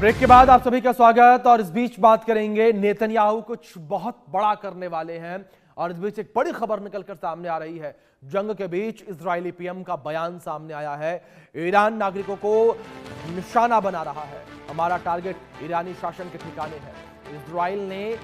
Break के बाद आप सभी का स्वागत। और इस बीच बात करेंगे, नेतन्याहू कुछ बहुत बड़ा करने वाले हैं और इस बीच एक बड़ी खबर निकलकर सामने आ रही है। जंग के बीच इजरायली पीएम का बयान सामने आया है। ईरान नागरिकों को निशाना बना रहा है। हमारा टारगेट ईरानी शासन के ठिकाने है। इजराइल ने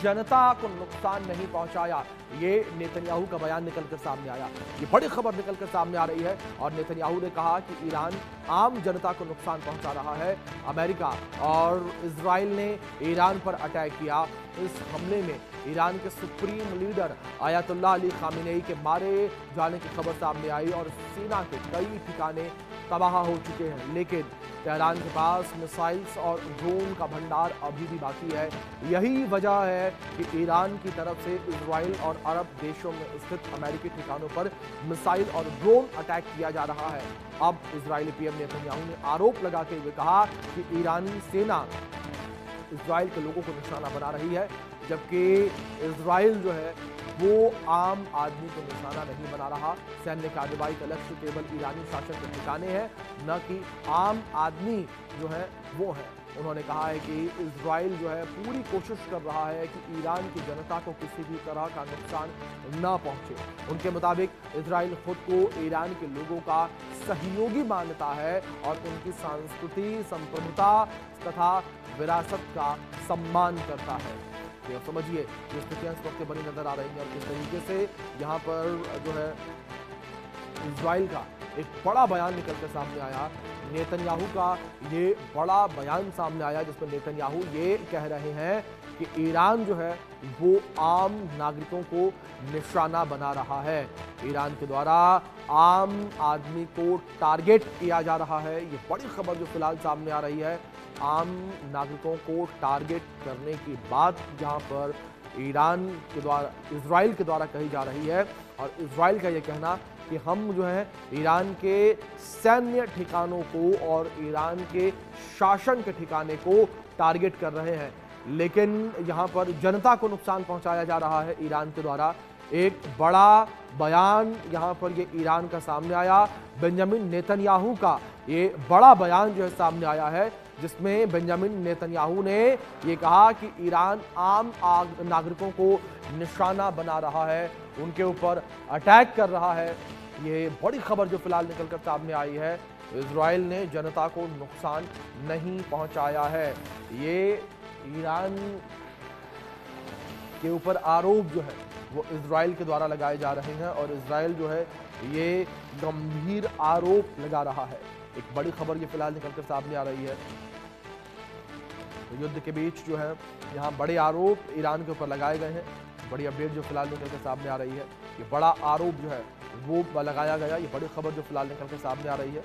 जनता को नुकसान नहीं पहुंचाया, ये नेतन्याहू का बयान निकलकर सामने आया। ये बड़ी खबर निकलकर सामने आ रही है और नेतन्याहू ने कहा कि ईरान आम जनता को नुकसान पहुंचा रहा है। अमेरिका और इजराइल ने ईरान पर अटैक किया। इस हमले में ईरान के supreme leader Ayatollah Ali Khamenei के मारे जाने की खबर सामने आई और सेना के कई ठिकाने तबाह हो चुके हैं। लेकिन तेहरान के पास मिसाइल्स और ड्रोन का भंडार अभी भी बाकी है। यही वजह है कि ईरान की तरफ से इजराइल और अरब देशों में स्थित अमेरिकी ठिकानों पर मिसाइल और ड्रोन अटैक किया जा रहा है। अब इजरायली पीएम नेतन्याहू ने आरोप लगाते हुए कहा कि ईरानी सेना इजराइल के लोगों को निशाना बना रही है, जबकि इजराइल जो है वो आम आदमी को निशाना नहीं बना रहा। सैन्य कार्रवाई का लक्ष्य केवल ईरानी शासन के ठिकाने है, न कि आम आदमी जो है वो है। उन्होंने कहा है कि इजराइल जो है पूरी कोशिश कर रहा है कि ईरान की जनता को किसी भी तरह का नुकसान न पहुंचे। उनके मुताबिक इजराइल खुद को ईरान के लोगों का सहयोगी मानता है और उनकी सांस्कृति, संप्रभुता तथा विरासत का सम्मान करता है। ये समझिए ये स्थितियां इस वक्त बनी नजर आ रही हैं और किस तरीके से यहाँ पर जो है इजराइल का एक बड़ा बयान निकलकर सामने आया। नेतन्याहू का ये बड़ा बयान सामने आया जिसमें नेतन्याहू ये कह रहे हैं कि ईरान जो है वो आम नागरिकों को निशाना बना रहा है। ईरान के द्वारा आम आदमी को टारगेट किया जा रहा है। ये बड़ी खबर जो फिलहाल सामने आ रही है, आम नागरिकों को टारगेट करने की बात जहां पर ईरान के द्वारा इजराइल के द्वारा कही जा रही है। और इजराइल का यह कहना कि हम जो है ईरान के सैन्य ठिकानों को और ईरान के शासन के ठिकाने को टारगेट कर रहे हैं, लेकिन यहां पर जनता को नुकसान पहुंचाया जा रहा है ईरान के द्वारा। एक बड़ा बयान यहां पर ये ईरान का सामने आया। बेंजामिन नेतन्याहू का ये बड़ा बयान जो है सामने आया है, जिसमें बेंजामिन नेतन्याहू ने ये कहा कि ईरान आम नागरिकों को निशाना बना रहा है, उनके ऊपर अटैक कर रहा है। ये बड़ी खबर जो फिलहाल निकलकर सामने आई है। इजराइल ने जनता को नुकसान नहीं पहुंचाया है। ये ईरान के ऊपर आरोप जो है वो इजराइल के द्वारा लगाए जा रहे हैं और इजराइल जो है ये गंभीर आरोप लगा रहा है। एक बड़ी खबर ये फिलहाल निकलकर सामने आ रही है। तो युद्ध के बीच जो है यहाँ बड़े आरोप ईरान के ऊपर लगाए गए हैं। बड़ी अपडेट जो फिलहाल निकलकर सामने आ रही है, ये बड़ा आरोप जो है वो लगाया गया। ये बड़ी खबर जो फिलहाल निकलकर सामने आ रही है।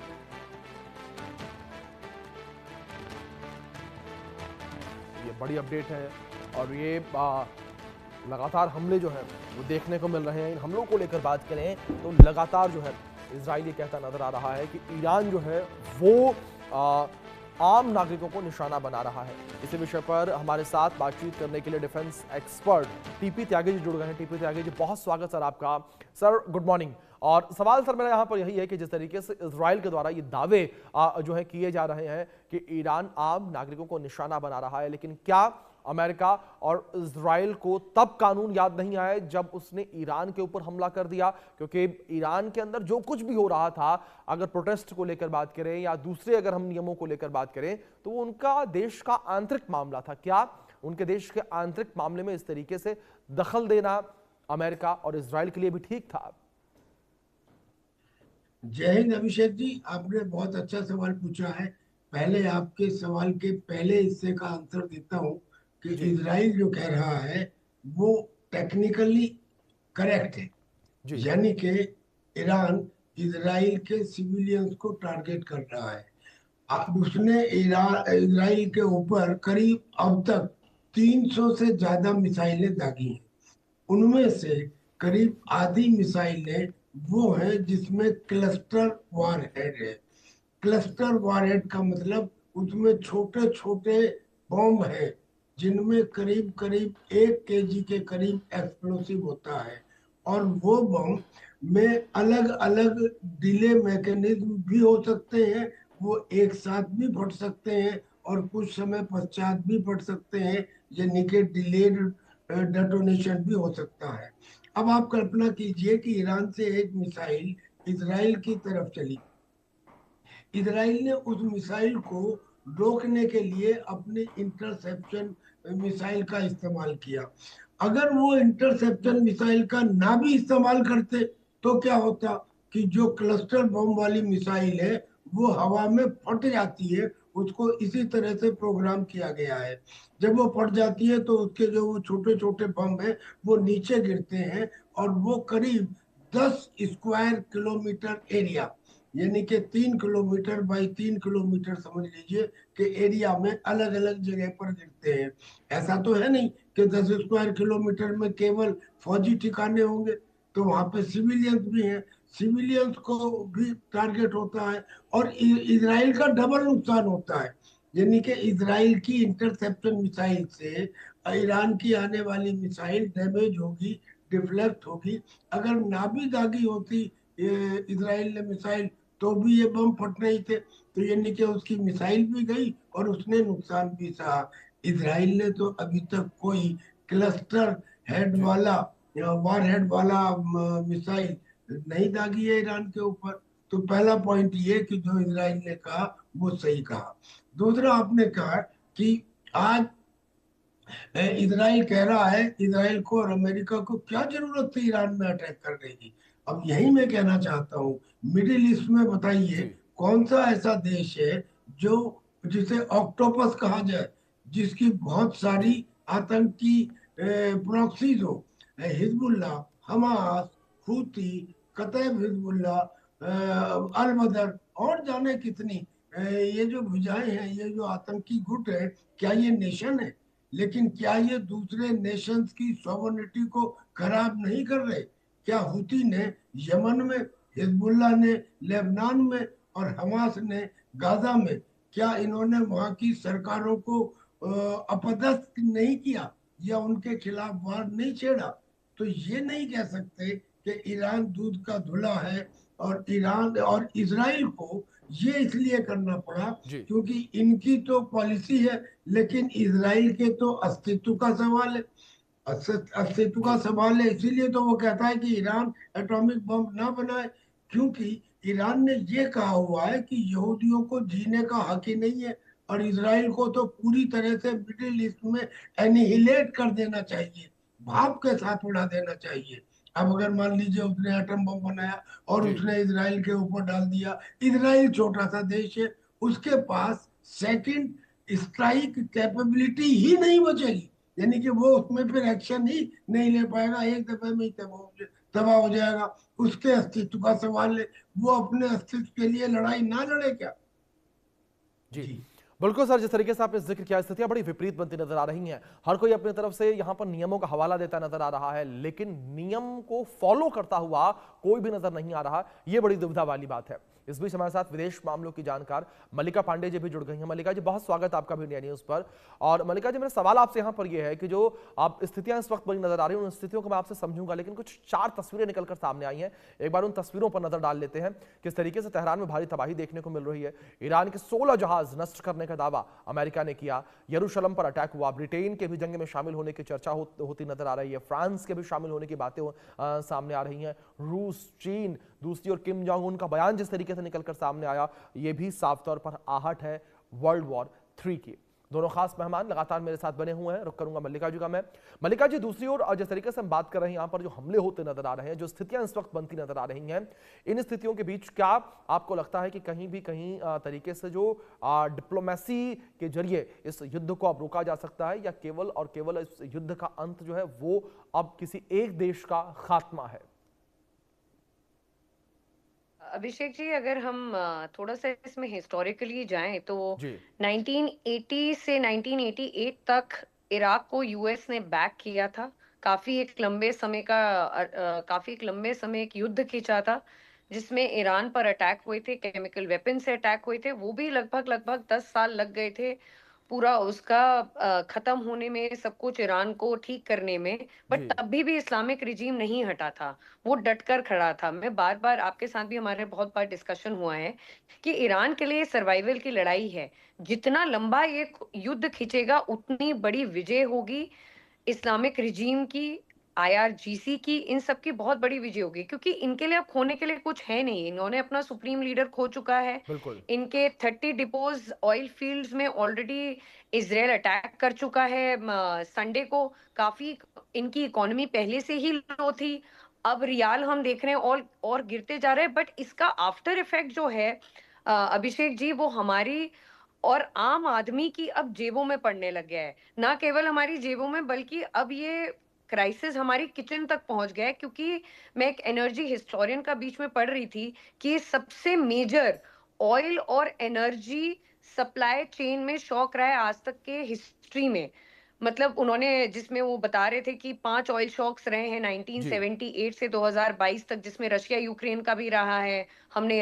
ये बड़ी अपडेट है और ये लगातार हमले जो है वो देखने को मिल रहे हैं। इन हमलों को लेकर बात करें तो लगातार जो है इजराइल ये कहता नजर आ रहा है कि ईरान जो है वो आम नागरिकों को निशाना बना रहा है। इसी विषय पर हमारे साथ बातचीत करने के लिए defence expert TP Tyagi ji जुड़ गए हैं। टीपी त्यागी जी, बहुत स्वागत सर आपका। Sir good morning. और सवाल सर मेरा यहाँ पर यही है कि जिस तरीके से इजराइल के द्वारा ये दावे जो है किए जा रहे हैं कि ईरान आम नागरिकों को निशाना बना रहा है, लेकिन क्या अमेरिका और इजराइल को तब कानून याद नहीं आया जब उसने ईरान के ऊपर हमला कर दिया? क्योंकि ईरान के अंदर जो कुछ भी हो रहा था, अगर प्रोटेस्ट को लेकर बात करें या दूसरे अगर हम नियमों को लेकर बात करें, तो वो उनका देश का आंतरिक मामला था। क्या उनके देश के आंतरिक मामले में इस तरीके से दखल देना अमेरिका और इजराइल के लिए भी ठीक था? जय हिंद अभिषेक जी, आपने बहुत अच्छा सवाल पूछा है। पहले आपके सवाल के पहले हिस्से का आंसर देता हूं कि जी इजराइल जो कह रहा है वो टेक्निकली करेक्ट है। जी यानी कि ईरान इजराइल के सिविलियंस को टारगेट कर रहा है। अब उसने इजराइल के ऊपर करीब अब तक 300 से ज्यादा मिसाइलें दागी हैं। उनमें से करीब आधी मिसाइलें वो है जिसमें क्लस्टर वारहेड है। क्लस्टर वारहेड का मतलब उसमें छोटे छोटे बॉम्ब है जिनमें करीब करीब 1 केजी के करीब एक्सप्लोसिव होता है। और वो बम में अलग अलग डिले मैकेनिज्म भी हो सकते हैं, वो एक साथ भी फट सकते हैं और कुछ समय पश्चात भी पड़ सकते हैं, यानी कि डिलेड डेटोनेशन भी हो सकता है। अब आप कल्पना कीजिए कि ईरान से एक मिसाइल इसराइल की तरफ चली। इसराइल ने उस मिसाइल को रोकने के लिए अपने इंटरसेप्शन मिसाइल का इस्तेमाल किया। अगर वो इंटरसेप्शन मिसाइल का ना भी इस्तेमाल करते तो क्या होता कि जो क्लस्टर बम वाली मिसाइल है वो हवा में फट जाती है। उसको इसी तरह से प्रोग्राम किया गया है। जब वो फट जाती है तो उसके जो वो छोटे छोटे बम है वो नीचे गिरते हैं, और वो करीब 10 स्क्वायर किलोमीटर एरिया, यानी कि 3 किलोमीटर बाई 3 किलोमीटर समझ लीजिए कि एरिया में अलग अलग जगह पर गिरते हैं। ऐसा तो है नहीं कि 10 स्क्वायर किलोमीटर में केवल फौजी ठिकाने होंगे, तो वहां पे सिविलियंस भी हैं। सिविलियंस को भी टारगेट होता है, और इसराइल का डबल नुकसान होता है। यानी कि इसराइल की इंटरसेप्शन मिसाइल से ईरान की आने वाली मिसाइल डैमेज होगी, डिफ्लेक्ट होगी। अगर ना भी दागी होती ये इसराइल ने मिसाइल, तो भी ये बम फट नहीं थे। तो यानी कि उसकी मिसाइल भी गई और उसने नुकसान भी सहा। इसराइल ने तो अभी तक कोई क्लस्टर हेड जी वाला या वार हेड वाला मिसाइल नहीं दागी है ईरान के ऊपर। तो पहला पॉइंट ये कि जो इसराइल ने कहा वो सही कहा। दूसरा, आपने कहा कि आज इसराइल कह रहा है, इसराइल को और अमेरिका को क्या जरूरत थी ईरान में अटैक करने की। अब यही मैं कहना चाहता हूँ, मिडिल ईस्ट में बताइए जी कौन सा ऐसा देश है जो जिसे ऑक्टोपस कहा जाए, जिसकी बहुत सारी जी आतंकी प्रॉक्सीज हो। हिजबुल्लाह, हमास, हूती, कतैब हिजबुल्लाह, अल बदर, और जाने कितनी ये जो भुजाएं हैं, ये जो आतंकी गुट है, क्या ये नेशन है? लेकिन क्या ये दूसरे नेशंस की सॉवरेनिटी को खराब नहीं कर रहे? क्या हुती ने यमन में, हिजबुल्लाह ने लेबनान में, और हमास ने गाजा में, क्या इन्होंने वहां की सरकारों को अपदस्थ नहीं किया या उनके खिलाफ वार नहीं छेड़ा? तो ये नहीं कह सकते कि ईरान दूध का धुला है। और ईरान और इसराइल को ये इसलिए करना पड़ा जी क्योंकि इनकी तो पॉलिसी है, लेकिन इसराइल के तो अस्तित्व का सवाल है। अस्तित्व का जी सवाल है, इसीलिए तो वो कहता है कि ईरान एटॉमिक बम ना बनाए। क्योंकि ईरान ने ये कहा हुआ है कि यहूदियों को जीने का हक ही नहीं है, और इसराइल को तो पूरी तरह से मिडिल ईस्ट में एनिहिलेट कर देना चाहिए, भाप के साथ उड़ा देना चाहिए। अब अगर मान लीजिए उसने एटम बम बनाया और जी उसने इसराइल के ऊपर डाल दिया। इसराइल छोटा सा देश है, उसके पास सेकंड स्ट्राइक कैपेबिलिटी ही नहीं बचेगी। यानी कि वो उसमें फिर एक्शन ही नहीं ले पाएगा, एक दफे में ही तबाह हो जाएगा। उसके अस्तित्व का सवाल है, वो अपने अस्तित्व के लिए लड़ाई ना लड़े क्या? जी जी। बिल्कुल सर, जिस तरीके से आपने जिक्र किया, स्थितियां बड़ी विपरीत बनती नजर आ रही हैं। हर कोई अपनी तरफ से यहां पर नियमों का हवाला देता नजर आ रहा है, लेकिन नियम को फॉलो करता हुआ कोई भी नजर नहीं आ रहा। यह बड़ी दुविधा वाली बात है। इस बीच हमारे साथ विदेश मामलों की जानकार मल्लिका पांडे जी भी जुड़ गई हैं। मल्लिका जी, बहुत स्वागत आपका भी इंडिया न्यूज पर। और मल्लिका जी, मेरा सवाल आपसे यहां पर यह है कि जो आप स्थितियां इस वक्त बनी नजर आ रही हैं, उन स्थितियों को मैं आपसे समझूंगा, लेकिन कुछ 4 तस्वीरें निकलकर सामने आई हैं। एक बार उन तस्वीरों पर नजर डाल लेते हैं। किस तरीके से तेहरान में भारी तबाही देखने को मिल रही है। ईरान के 16 जहाज नष्ट करने का दावा अमेरिका ने किया। यरूशलेम पर अटैक हुआ। ब्रिटेन के भी जंग में शामिल होने की चर्चा होती नजर आ रही है। फ्रांस के भी शामिल होने की बातें सामने आ रही हैं। रूस, चीन दूसरी ओर, किम जोंग उन का बयान जिस तरीके से निकलकर सामने आया, यह भी साफ तौर पर आहट है वर्ल्ड वॉर 3 की। दोनों खास मेहमान लगातार मेरे साथ बने हुए हैं। रुक करूंगा मल्लिका जी का मैं। मल्लिका जी, दूसरी ओर जिस तरीके से हम बात कर रहे हैं, यहां पर जो हमले होते नजर आ रहे हैं, जो स्थितियां इस वक्त बनती नजर आ रही हैं, इन स्थितियों के बीच क्या आपको लगता है कि कहीं भी कहीं तरीके से जो डिप्लोमेसी के जरिए इस युद्ध को अब रोका जा सकता है, या केवल और केवल इस युद्ध का अंत जो है वो अब किसी एक देश का खात्मा है? अभिषेक जी, अगर हम थोड़ा सा इसमें हिस्टोरिकली जाएं तो जी 1980 से 1988 तक इराक को यूएस ने बैक किया था। काफी एक लंबे समय एक युद्ध खींचा था, जिसमें ईरान पर अटैक हुए थे, केमिकल वेपन से अटैक हुए थे। वो भी लगभग लगभग 10 साल लग गए थे पूरा उसका खत्म होने में, सब कुछ ईरान को ठीक करने में, बट जी। तब भी इस्लामिक रिजीम नहीं हटा था। वो डटकर खड़ा था। मैं बार बार आपके साथ भी हमारे बहुत बार डिस्कशन हुआ है कि ईरान के लिए सर्वाइवल की लड़ाई है। जितना लंबा ये युद्ध खींचेगा उतनी बड़ी विजय होगी इस्लामिक रिजीम की, आईआरजीसी की, इन सब की बहुत बड़ी विजय होगी, क्योंकि इनके लिए अब खोने के लिए कुछ है नहीं। इन्होंने अपना सुप्रीम लीडर खो चुका है। बिल्कुल। इनके 30 डिपोज ऑयल फील्ड्स में ऑलरेडी इसराइल अटैक कर चुका है। संडे को काफी इनकी इकोनॉमी पहले से ही लो थी। अब रियाल हम देख रहे हैं और गिरते जा रहे हैं, बट इसका आफ्टर इफेक्ट जो है अभिषेक जी, वो हमारी और आम आदमी की अब जेबों में पड़ने लग गया है। ना केवल हमारी जेबों में, बल्कि अब ये क्राइसिस हमारी किचन तक पहुंच गया है। क्योंकि मैं एक एनर्जी हिस्टोरियन का बीच में पढ़ रही थी कि सबसे मेजर ऑयल और एनर्जी सप्लाई चेन में शॉक रहा है आज तक के हिस्ट्री में। मतलब उन्होंने, जिसमें वो बता रहे थे कि 5 ऑयल शॉक्स रहे हैं जी। 1978 से 2022 तक, जिसमें रशिया यूक्रेन का भी रहा है। हमने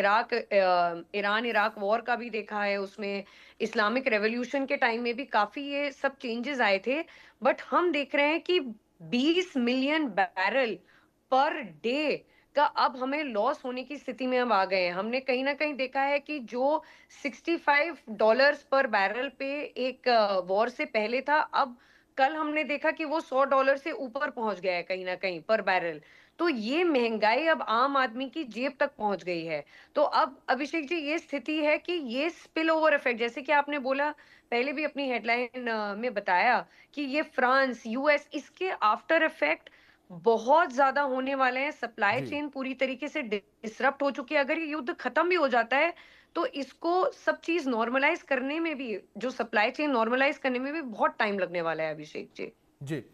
ईरान इराक वॉर का भी देखा है। उसमें इस्लामिक रेवोल्यूशन के टाइम में भी काफी ये सब चेंजेस आए थे। बट हम देख रहे हैं कि 20 मिलियन बैरल पर डे का अब हमें लॉस होने की स्थिति में हम आ गए हैं। हमने कहीं ना कहीं देखा है कि जो $65 पर बैरल पे एक वॉर से पहले था, अब कल हमने देखा कि वो $100 से ऊपर पहुंच गया है कहीं ना कहीं पर बैरल। तो ये महंगाई अब आम आदमी की जेब तक पहुंच गई है। तो अब अभिषेक जी, ये स्थिति है कि ये स्पिल ओवर इफेक्ट, जैसे कि आपने बोला पहले भी अपनी हेडलाइन में बताया कि ये फ्रांस, यूएस, इसके आफ्टर इफेक्ट बहुत ज्यादा होने वाले हैं। सप्लाई जी। चेन पूरी तरीके से डिसरप्ट हो चुकी है। अगर ये युद्ध खत्म भी हो जाता है तो इसको सब चीज नॉर्मलाइज करने में भी, जो सप्लाई चेन नॉर्मलाइज करने में भी बहुत टाइम लगने वाला है अभिषेक जी। जी।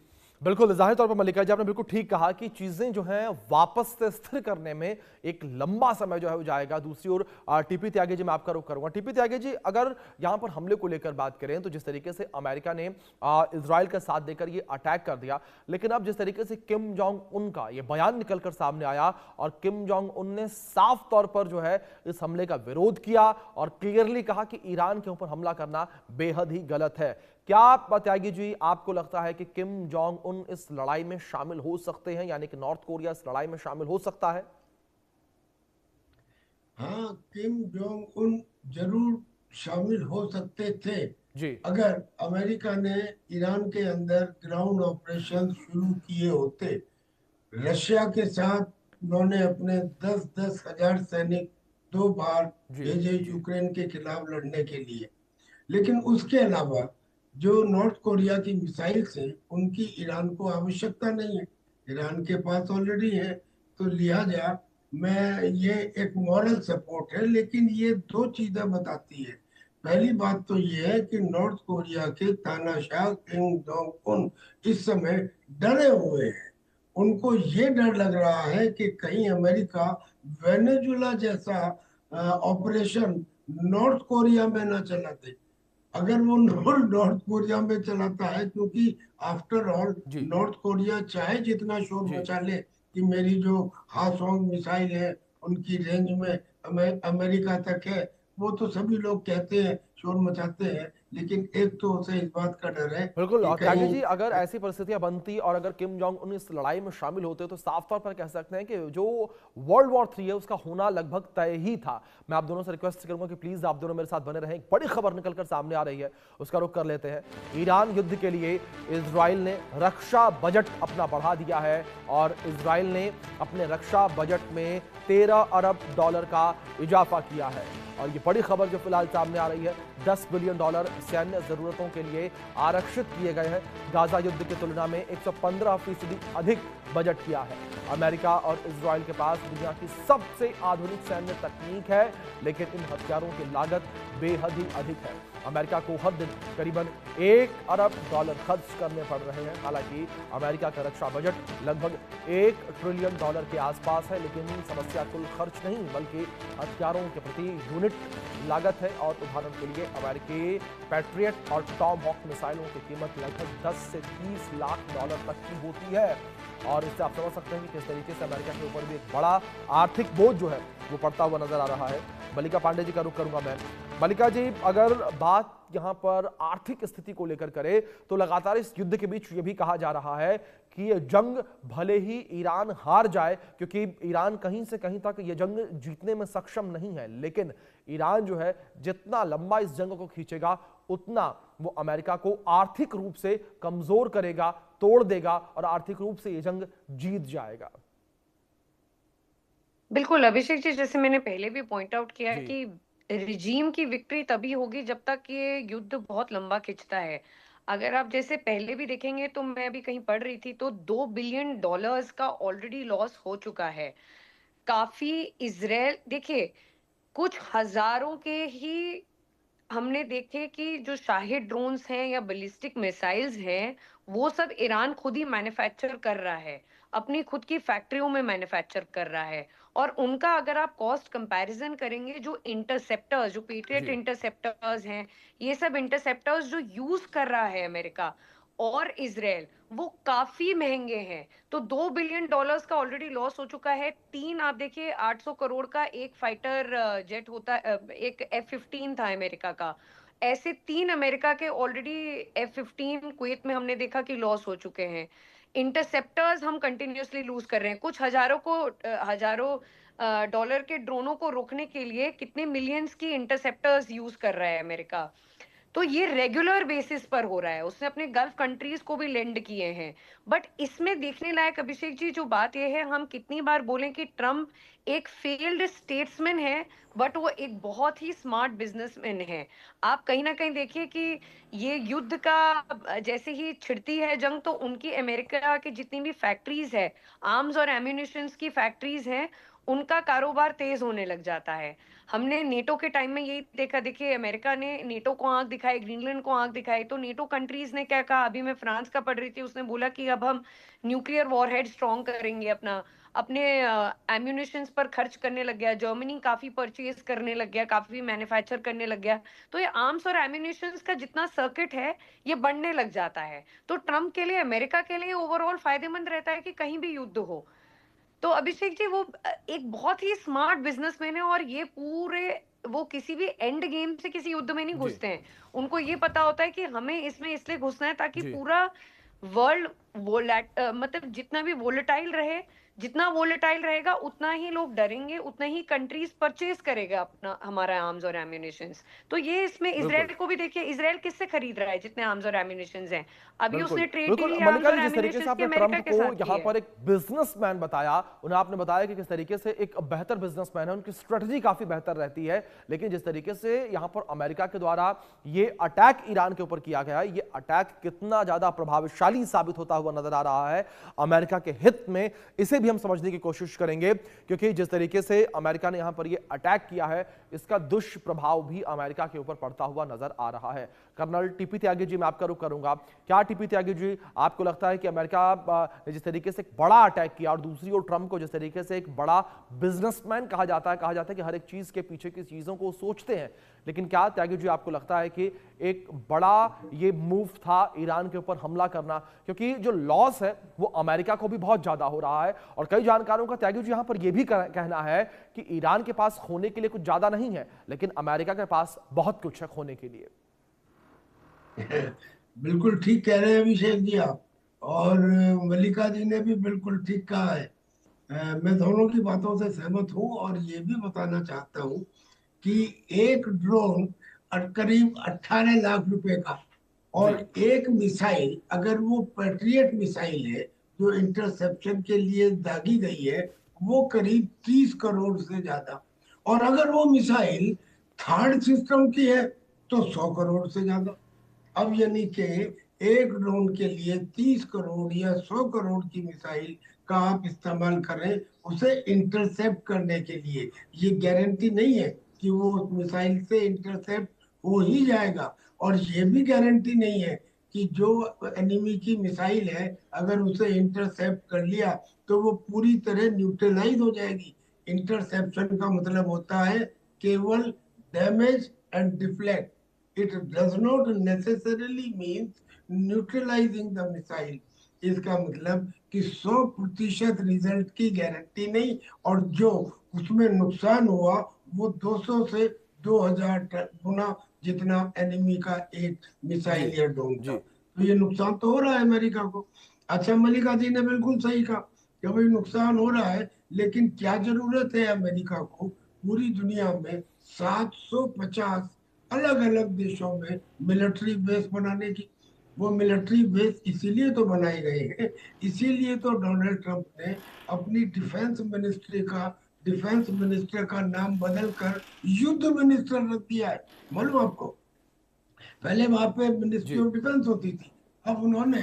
बिल्कुल, ज़ाहिर तौर पर मल्लिका जी, आपने बिल्कुल ठीक कहा कि चीज़ें जो हैं वापस से स्थिर करने में एक लंबा समय जो है वो जाएगा। दूसरी ओर टीपी त्यागी जी, मैं आपका रुख करूंगा। टीपी त्यागी जी, अगर यहाँ पर हमले को लेकर बात करें तो जिस तरीके से अमेरिका ने इजराइल का साथ देकर ये अटैक कर दिया, लेकिन अब जिस तरीके से किम जोंग उन का ये बयान निकलकर सामने आया और किम जोंग उन ने साफ तौर पर जो है इस हमले का विरोध किया और क्लियरली कहा कि ईरान के ऊपर हमला करना बेहद ही गलत है। क्या त्यागी जी, आपको लगता है कि किम जोंग उन इस लड़ाई में शामिल हो सकते हैं, यानी कि नॉर्थ कोरिया इस लड़ाई में शामिल हो सकता है? हाँ, किम जोंग उन जरूर शामिल हो सकते थे जी। अगर अमेरिका ने ईरान के अंदर ग्राउंड ऑपरेशन शुरू किए होते। रशिया के साथ उन्होंने अपने 10-10 हजार सैनिक 2 बार जी। भेजे जी। यूक्रेन के खिलाफ लड़ने के लिए। लेकिन उसके अलावा जो नॉर्थ कोरिया की मिसाइल्स हैं उनकी ईरान को आवश्यकता नहीं है, ईरान के पास ऑलरेडी है। तो लिहाजा मैं ये एक मॉरल सपोर्ट है, लेकिन ये दो चीजें बताती है। पहली बात तो ये है कि नॉर्थ कोरिया के तानाशाह किम जोंग उन इस समय डरे हुए हैं। उनको ये डर लग रहा है कि कहीं अमेरिका वेनेजुला जैसा ऑपरेशन नॉर्थ कोरिया में ना चला दे। अगर वो नॉर्थ कोरिया में चलाता है, क्योंकि आफ्टर ऑल जी। नॉर्थ कोरिया चाहे जितना शोर जी। मचा ले कि मेरी जो हासोंग मिसाइल है उनकी रेंज में अमेरिका तक है, वो तो सभी लोग कहते हैं, शोर मचाते हैं, लेकिन एक तो उसे इस बात का डर है बिल्कुल, कि और त्यागी कहीं। जी, अगर ऐसी परिस्थितियां बनती और अगर किम जोंग उन इस लड़ाई में शामिल होते तो साफ तौर पर कह सकते हैं कि जो वर्ल्ड वॉर 3 है उसका होना लगभग तय ही था। मैं आप दोनों से रिक्वेस्ट करूंगा कि प्लीज आप दोनों मेरे साथ बने रहें। एक बड़ी खबर निकलकर सामने आ रही है, उसका रुख कर लेते हैं। ईरान युद्ध के लिए इजराइल ने रक्षा बजट अपना बढ़ा दिया है और इजराइल ने अपने रक्षा बजट में $13 अरब का इजाफा किया है। और ये बड़ी खबर जो फिलहाल सामने आ रही है, $10 बिलियन सैन्य जरूरतों के लिए आरक्षित किए गए हैं। गाजा युद्ध की तुलना में 115% अधिक बजट किया है। अमेरिका और इजराइल के पास दुनिया की सबसे आधुनिक सैन्य तकनीक है, लेकिन इन हथियारों की लागत बेहद ही अधिक है। अमेरिका को हर दिन करीबन $1 अरब खर्च करने पड़ रहे हैं। हालांकि अमेरिका का रक्षा बजट लगभग $1 ट्रिलियन के आसपास है, लेकिन समस्या कुल खर्च नहीं बल्कि हथियारों के प्रति यूनिट लागत है। और उदाहरण के लिए अमेरिकी पैट्रियट और टॉम हॉक मिसाइलों की कीमत लगभग 10 से 30 लाख डॉलर तक की होती है। और इससे आप समझ सकते हैं कि किस तरीके से अमेरिका के ऊपर भी एक बड़ा आर्थिक बोझ जो है वो पड़ता हुआ नजर आ रहा है। मल्लिका पांडे जी का रुख करूंगा मैं। मल्लिका जी, अगर बात यहां पर आर्थिक स्थिति को लेकर करें तो लगातार इस युद्ध के बीच ये भी कहा जा रहा है कि ये जंग भले ही ईरान हार जाए, क्योंकि ईरान कहीं से कहीं तक ये जंग जीतने में सक्षम नहीं है, लेकिन ईरान जो है जितना लंबा इस जंग को खींचेगा उतना वो अमेरिका को आर्थिक रूप से कमजोर करेगा, तोड़ देगा और आर्थिक रूप से ये जंग जीत जाएगा। बिल्कुल अभिषेक जी, जैसे मैंने पहले भी पॉइंट आउट किया है जी। कि रिजीम की विक्ट्री तभी होगी जब तक ये युद्ध बहुत लंबा खिंचता है। अगर आप जैसे पहले भी देखेंगे, तो मैं अभी कहीं पढ़ रही थी, तो $2 बिलियन का ऑलरेडी लॉस हो चुका है। काफी इजराइल देखिए, कुछ हजारों के ही हमने देखे कि जो शाहिद ड्रोन्स हैं या बैलिस्टिक मिसाइल्स हैं, वो सब ईरान खुद ही मैन्युफैक्चर कर रहा है, अपनी खुद की फैक्ट्रियों में मैन्युफैक्चर कर रहा है। और उनका अगर आप कॉस्ट कंपैरिजन करेंगे, जो इंटरसेप्टर्स, जो पेट्रियट जी। इंटरसेप्टर्स हैं, ये सब इंटरसेप्टर्स जो यूज कर रहा है अमेरिका और इजराइल, वो काफी महंगे हैं। तो $2 बिलियन का ऑलरेडी लॉस हो चुका है। तीन आप देखिए, 800 करोड़ का एक फाइटर जेट होता, एक F-15 था अमेरिका का। ऐसे तीन अमेरिका के ऑलरेडी F-15 कुवैत में हमने देखा कि लॉस हो चुके हैं। इंटरसेप्टर्स हम कंटिन्यूअसली लूज कर रहे हैं। कुछ हजारों डॉलर के ड्रोनों को रोकने के लिए कितने मिलियंस की इंटरसेप्टर्स यूज कर रहा है अमेरिका। तो ये रेगुलर बेसिस पर हो रहा है। उसने अपने गल्फ कंट्रीज को भी लेंड किए हैं। बट इसमें देखने लायक अभिषेक जी जो बात ये है, हम कितनी बार बोलें कि ट्रम्प एक फेल्ड स्टेट्समैन है, बट वो एक बहुत ही स्मार्ट बिजनेसमैन है। आप कहीं ना कहीं देखिए कि ये युद्ध का जैसे ही छिड़ती है जंग, तो उनकी अमेरिका की जितनी भी फैक्ट्रीज है, आर्म्स और एम्यूनिशंस की फैक्ट्रीज हैं, उनका कारोबार तेज होने लग जाता है। हमने नेटो के टाइम में यही देखा। देखिए, अमेरिका ने नेटो को आंख दिखाई, ग्रीनलैंड को आंख दिखाई, तो नेटो कंट्रीज ने क्या कहा, अभी मैं फ्रांस का पढ़ रही थी, उसने बोला कि अब हम न्यूक्लियर वॉरहेड स्ट्रॉन्ग करेंगे, अपने एम्यूनिशंस पर खर्च करने लग गया। जर्मनी काफी परचेज करने लग गया, काफी मैन्युफैक्चर करने लग गया। तो ये आर्म्स और एम्यूनिशंस का जितना सर्किट है, ये बढ़ने लग जाता है। तो ट्रम्प के लिए, अमेरिका के लिए ओवरऑल फायदेमंद रहता है कि कहीं भी युद्ध हो। तो अभिषेक जी, वो एक बहुत ही स्मार्ट बिजनेसमैन है, और ये पूरे, वो किसी भी एंड गेम से किसी युद्ध में नहीं जी। घुसते हैं। उनको ये पता होता है कि हमें इसमें इसलिए घुसना है ताकि जी। पूरा वर्ल्ड मतलब जितना वोलेटाइल रहेगा उतना ही लोग डरेंगे, उतना ही कंट्रीज परचेज करेगा अपना हमारा आर्म्स और एम्यूनिशंस। तो ये इसमें बिल्कुल। इजराइल को भी देखिए, इजराइल किससे खरीद रहा है जितने आर्म्स और एम्यूनिशंस हैं। अभी बिल्कुल उसने ट्रेड बिल्कुल डील आर्म्स मल्लिका और जी, जिस तरीके से एम्यूनिशंस की आपने अमेरिका ट्रंप के को साथ की यहाँ है। पर एक बिजनेसमैन बताया, उन्हें आपने बताया कि किस तरीके से एक बेहतर बिजनेसमैन है, उनकी स्ट्रेटजी काफी बेहतर रहती है, लेकिन जिस तरीके से यहाँ पर अमेरिका के द्वारा ये अटैक ईरान के ऊपर किया गया है, ये अटैक कितना ज्यादा प्रभावशाली साबित होता हुआ नजर आ रहा है अमेरिका के हित में, इसे भी हम समझने की कोशिश करेंगे। क्योंकि जिस तरीके से अमेरिका ने यहाँ पर ये अटैक किया है, इसका दुष्प्रभाव भी अमेरिका के ऊपर पड़ता हुआ नजर आ रहा है। कर्नल टीपी त्यागी जी, मैं आपका रुख करूंगा। क्या टीपी त्यागी जी, आपको लगता है कि अमेरिका ने जिस तरीके से एक बड़ा अटैक किया, और दूसरी ओर ट्रंप को जिस तरीके से एक बड़ा बिजनेसमैन कहा जाता है कि हर एक चीज के पीछे की चीजों को सोचते हैं, लेकिन क्या त्यागी जी आपको लगता है कि एक बड़ा ये मूव था ईरान के ऊपर हमला करना, क्योंकि जो लॉस है वो अमेरिका को भी बहुत ज्यादा हो रहा है, और कई जानकारों का त्यागी जी यहां पर यह भी कहना है कि ईरान के पास खोने के लिए कुछ ज्यादा नहीं है, लेकिन अमेरिका के पास बहुत कुछ है खोने के लिए। बिल्कुल ठीक कह रहे हैं अभिषेक जी आप, और मल्लिका जी ने भी बिल्कुल ठीक कहा है। मैं दोनों की बातों से सहमत हूँ, और ये भी बताना चाहता हूँ कि एक ड्रोन करीब 18 लाख रुपए का, जी। और एक मिसाइल, अगर वो पैट्रियट मिसाइल है जो इंटरसेप्शन के लिए दागी गई है, वो करीब 30 करोड़ से ज्यादा। और अगर वो मिसाइल थर्ड सिस्टम की है तो 100 करोड़ से ज्यादा। अब यानी कि एक ड्रोन के लिए 30 करोड़ या 100 करोड़ की मिसाइल का आप इस्तेमाल करें उसे इंटरसेप्ट करने के लिए, ये गारंटी नहीं है कि वो उस मिसाइल से इंटरसेप्ट हो ही जाएगा। और ये भी गारंटी नहीं है कि जो एनिमी की मिसाइल है, अगर उसे इंटरसेप्ट कर लिया तो वो पूरी तरह न्यूट्रलाइज हो जाएगी। इंटरसेप्शन का मतलब होता है केवल damage and deflect. It does not necessarily means neutralizing the missile. इसका मतलब कि 100% रिजल्ट की गारंटी नहीं, और जो उसमें नुकसान हुआ वो 200 से 2000 गुना जितना एनिमी का एक जी मिसाइल या ड्रोन था। जी। तो ये नुकसान तो हो रहा है अमेरिका को। अच्छा, मल्लिका जी ने बिल्कुल सही कहा कि भाई नुकसान हो रहा है, लेकिन क्या जरूरत है अमेरिका को पूरी दुनिया में 750 अलग अलग देशों में मिलिट्री बेस बनाने की? वो मिलिट्री बेस इसीलिए तो बनाए गए हैं, इसीलिए तो डोनाल्ड ट्रंप ने अपनी डिफेंस मिनिस्टर का नाम बदलकर युद्ध मिनिस्टर रख दिया है। मालूम आपको, पहले वहां पे मिनिस्ट्री जी ऑफ डिफेंस होती थी, अब उन्होंने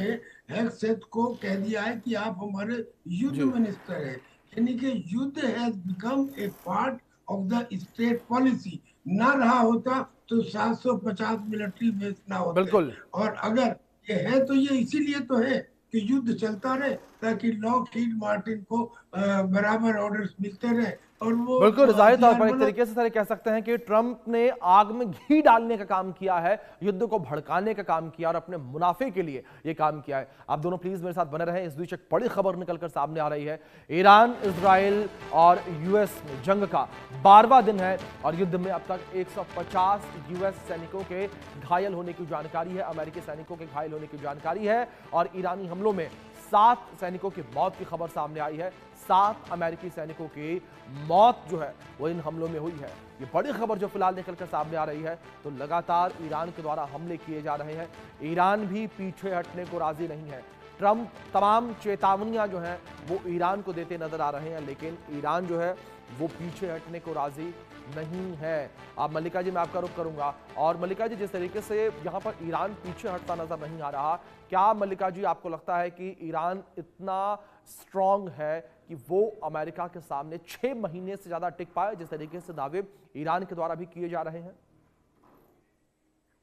हेगसेथ को कह दिया है कि आप हमारे युद्ध जी। मिनिस्टर हैं। यानी कि युद्ध has become a part of the state policy. ना रहा होता तो 750 मिलिट्री बेस ना होते। बिल्कुल और अगर ये है तो ये इसीलिए तो है कि युद्ध चलता रहे, ताकि लॉकहीड मार्टिन को बराबर ऑर्डर्स मिलते रहे और वो बिल्कुल, जाहिर तौर हथियार पर एक बना। तरीके से सर कह सकते हैं कि ट्रंप ने आग में घी डालने का काम किया है, युद्ध को भड़काने का काम किया और अपने मुनाफे के लिए ये काम किया है। आप दोनों प्लीज मेरे साथ बने रहें। इस बीच एक बड़ी खबर निकलकर सामने आ रही है। ईरान, इजराइल और यूएस में जंग का 12वां दिन है और युद्ध में अब तक 150 यूएस सैनिकों के घायल होने की जानकारी है, अमेरिकी सैनिकों के घायल होने की जानकारी है और ईरानी हमलों में 7 सैनिकों की मौत की खबर सामने आई है। 7 अमेरिकी सैनिकों की मौत जो है वो इन हमलों में हुई है। ये बड़ी खबर जो फिलहाल निकलकर सामने आ रही है। तो लगातार ईरान के द्वारा हमले किए जा रहे हैं, ईरान भी पीछे हटने को राजी नहीं है। ट्रंप तमाम चेतावनियां जो हैं वो ईरान को देते नजर आ रहे हैं, लेकिन ईरान जो है वो पीछे हटने को राजी नहीं है। अब मल्लिका जी, मैं आपका रुख करूंगा। और मल्लिका जी, जिस तरीके से यहाँ पर ईरान पीछे हटता नजर नहीं आ रहा, क्या मल्लिका जी आपको लगता है कि ईरान इतना स्ट्रांग है कि वो अमेरिका के सामने 6 महीने से ज्यादा टिक पाए, जिस तरीके से दावे ईरान के द्वारा भी किए जा रहे हैं?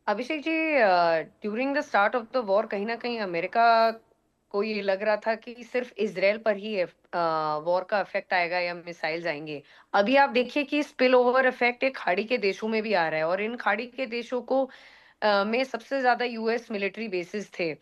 Abhishek ji, during the start of the war कहीं ना कहीं अमेरिका को ये लग रहा था कि सिर्फ इसराइल पर ही वॉर का इफेक्ट आएगा या मिसाइल्स आएंगे। अभी आप देखिए कि स्पिल ओवर इफेक्ट एक खाड़ी के देशों में भी आ रहा है और इन खाड़ी के देशों को में सबसे ज्यादा यूएस मिलिट्री बेसिस थे।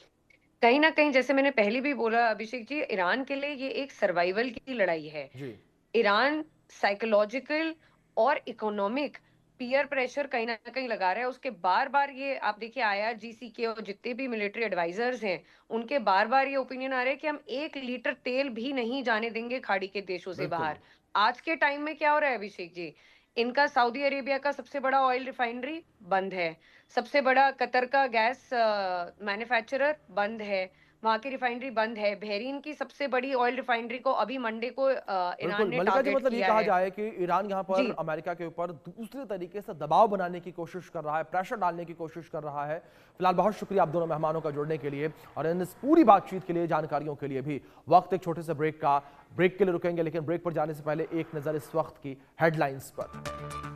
कहीं ना कहीं जैसे मैंने पहले भी बोला अभिषेक जी, ईरान के लिए ये एक सर्वाइवल की लड़ाई है। जी ईरान साइकोलॉजिकल और इकोनॉमिक पीयर प्रेशर कहीं ना कहीं लगा रहा है उसके। बार बार ये आप देखिए, आईआरजीसी के और जितने भी मिलिट्री एडवाइजर्स हैं उनके बार बार ये ओपिनियन आ रहे हैं कि हम 1 लीटर तेल भी नहीं जाने देंगे खाड़ी के देशों से बिल्कुल। बाहर। आज के टाइम में क्या हो रहा है अभिषेक जी, इनका सऊदी अरेबिया का सबसे बड़ा ऑयल रिफाइनरी बंद है, सबसे बड़ा कतर का गैस मैन्युफैक्चरर बंद है, वहां की रिफाइनरी बंद है। बहरीन की सबसे बड़ी ऑयल रिफाइनरी को अभी मंडे को ईरान बिल्कुल ने मल्लिका जी, टारगेट मतलब ये किया कहा है। जाए कि ईरान यहाँ पर जी। अमेरिका के ऊपर दूसरे तरीके से दबाव बनाने की कोशिश कर रहा है, प्रेशर डालने की कोशिश कर रहा है। फिलहाल बहुत शुक्रिया आप दोनों मेहमानों का जुड़ने के लिए और इन इस पूरी बातचीत के लिए, जानकारियों के लिए भी। वक्त एक छोटे से ब्रेक के लिए रुकेंगे, लेकिन ब्रेक पर जाने से पहले एक नजर इस वक्त की हेडलाइंस पर।